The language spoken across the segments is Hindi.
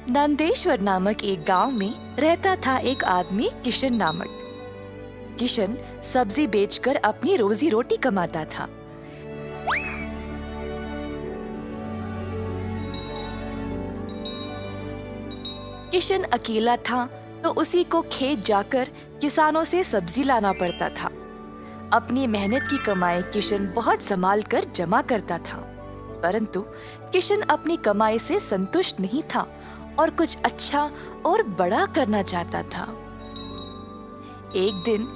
नंदेश्वर नामक एक गांव में रहता था एक आदमी किशन नामक। किशन सब्जी बेचकर अपनी रोजी रोटी कमाता था। किशन अकेला था तो उसी को खेत जाकर किसानों से सब्जी लाना पड़ता था। अपनी मेहनत की कमाई किशन बहुत संभाल कर जमा करता था, परंतु किशन अपनी कमाई से संतुष्ट नहीं था और कुछ अच्छा और बड़ा करना चाहता था। एक दिन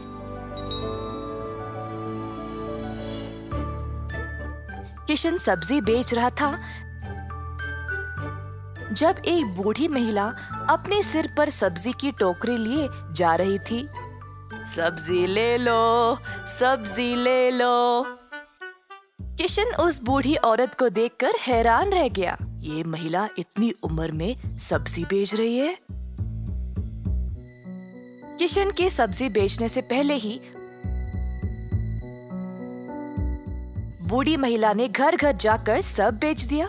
किशन सब्जी बेच रहा था जब एक बूढ़ी महिला अपने सिर पर सब्जी की टोकरी लिए जा रही थी। सब्जी ले लो, सब्जी ले लो। किशन उस बूढ़ी औरत को देखकर हैरान रह गया। ये महिला इतनी उम्र में सब्जी बेच रही है। किशन के सब्जी बेचने से पहले ही बूढ़ी महिला ने घर घर जाकर सब बेच दिया।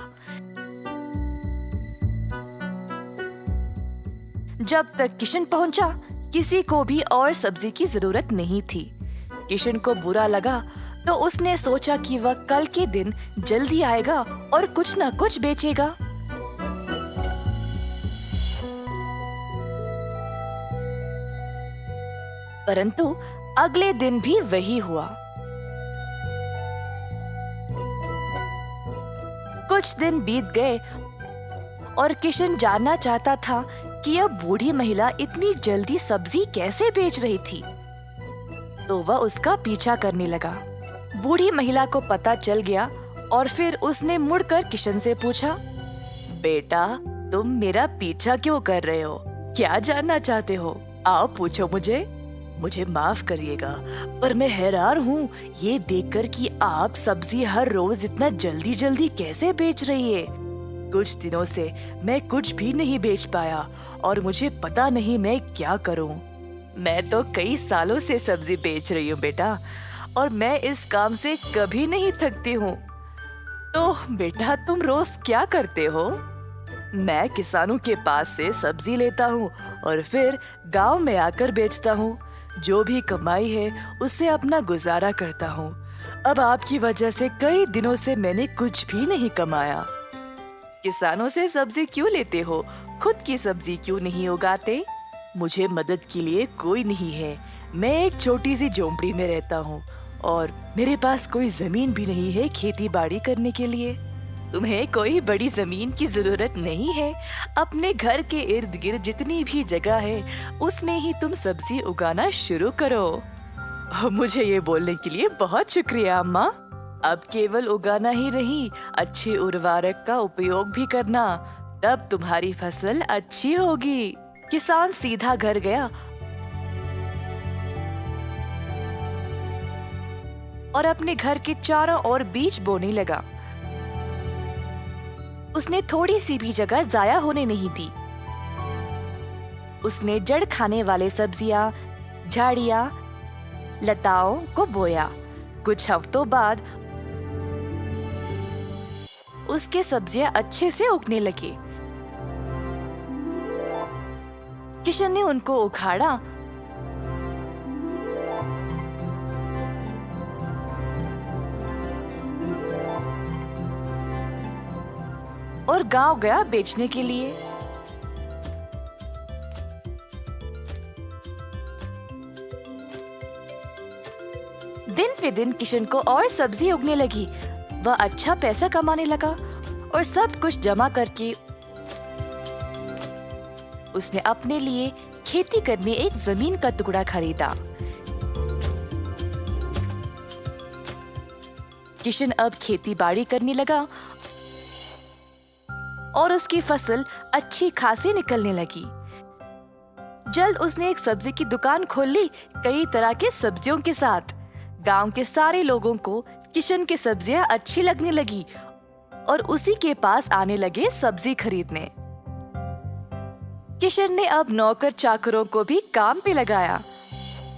जब तक किशन पहुंचा, किसी को भी और सब्जी की जरूरत नहीं थी। किशन को बुरा लगा तो उसने सोचा कि वह कल के दिन जल्दी आएगा और कुछ ना कुछ बेचेगा। परंतु अगले दिन भी वही हुआ। कुछ दिन बीत गए और किशन जानना चाहता था कि यह बूढ़ी महिला इतनी जल्दी सब्जी कैसे बेच रही थी। तो वह उसका पीछा करने लगा। बूढ़ी महिला को पता चल गया और फिर उसने मुड़कर किशन से पूछा, बेटा, तुम मेरा पीछा क्यों कर रहे हो? क्या जानना चाहते हो? आओ पूछो मुझे। मुझे माफ करिएगा, पर मैं हैरान हूँ ये देखकर कि आप सब्जी हर रोज इतना जल्दी जल्दी कैसे बेच रही है। कुछ दिनों से मैं कुछ भी नहीं बेच पाया और मुझे पता नहीं मैं क्या करूं। मैं तो कई सालों से सब्जी बेच रही हूँ बेटा, और मैं इस काम से कभी नहीं थकती हूँ। तो बेटा, तुम रोज क्या करते हो? मैं किसानों के पास से सब्जी लेता हूँ और फिर गांव में आकर बेचता हूँ। जो भी कमाई है उससे अपना गुजारा करता हूँ। अब आपकी वजह से कई दिनों से मैंने कुछ भी नहीं कमाया। किसानों से सब्जी क्यों लेते हो? खुद की सब्जी क्यों नहीं उगाते? मुझे मदद के लिए कोई नहीं है। मैं एक छोटी सी झोंपड़ी में रहता हूँ और मेरे पास कोई जमीन भी नहीं है खेती बाड़ी करने के लिए। तुम्हें कोई बड़ी जमीन की जरूरत नहीं है। अपने घर के इर्द गिर्द जितनी भी जगह है उसमें ही तुम सब्जी उगाना शुरू करो। मुझे ये बोलने के लिए बहुत शुक्रिया अम्मा। अब केवल उगाना ही नहीं, अच्छे उर्वरक का उपयोग भी करना, तब तुम्हारी फसल अच्छी होगी। किसान सीधा घर गया और अपने घर के चारों ओर बीज बोने लगा। उसने थोड़ी सी भी जगह जाया होने नहीं दी। उसने जड़ खाने वाले सब्जियां, झाड़ियां, लताओं को बोया। कुछ हफ्तों बाद उसके सब्जियां अच्छे से उगने लगे। किशन ने उनको उखाड़ा और गांव गया बेचने के लिए। दिन पे दिन किशन को और सब्जी उगने लगी। वह अच्छा पैसा कमाने लगा और सब कुछ जमा करके उसने अपने लिए खेती करने एक जमीन का टुकड़ा खरीदा। किशन अब खेती बाड़ी करने लगा और उसकी फसल अच्छी खासी निकलने लगी। जल्द उसने एक सब्जी की दुकान खोल ली, कई तरह के सब्जियों के साथ। गांव के सारे लोगों को किशन की सब्जियां अच्छी लगने लगी और उसी के पास आने लगे सब्जी खरीदने। किशन ने अब नौकर चाकरों को भी काम पे लगाया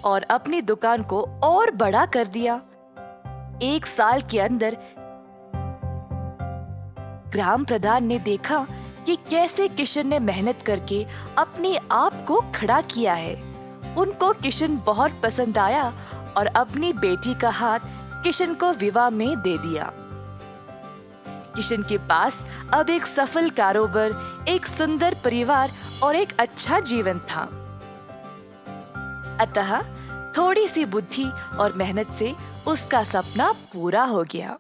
और अपनी दुकान को और बड़ा कर दिया। एक साल के अंदर ग्राम प्रधान ने देखा कि कैसे किशन ने मेहनत करके अपने आप को खड़ा किया है। उनको किशन बहुत पसंद आया और अपनी बेटी का हाथ किशन को विवाह में दे दिया। किशन के पास अब एक सफल कारोबार, एक सुंदर परिवार और एक अच्छा जीवन था। अतः थोड़ी सी बुद्धि और मेहनत से उसका सपना पूरा हो गया।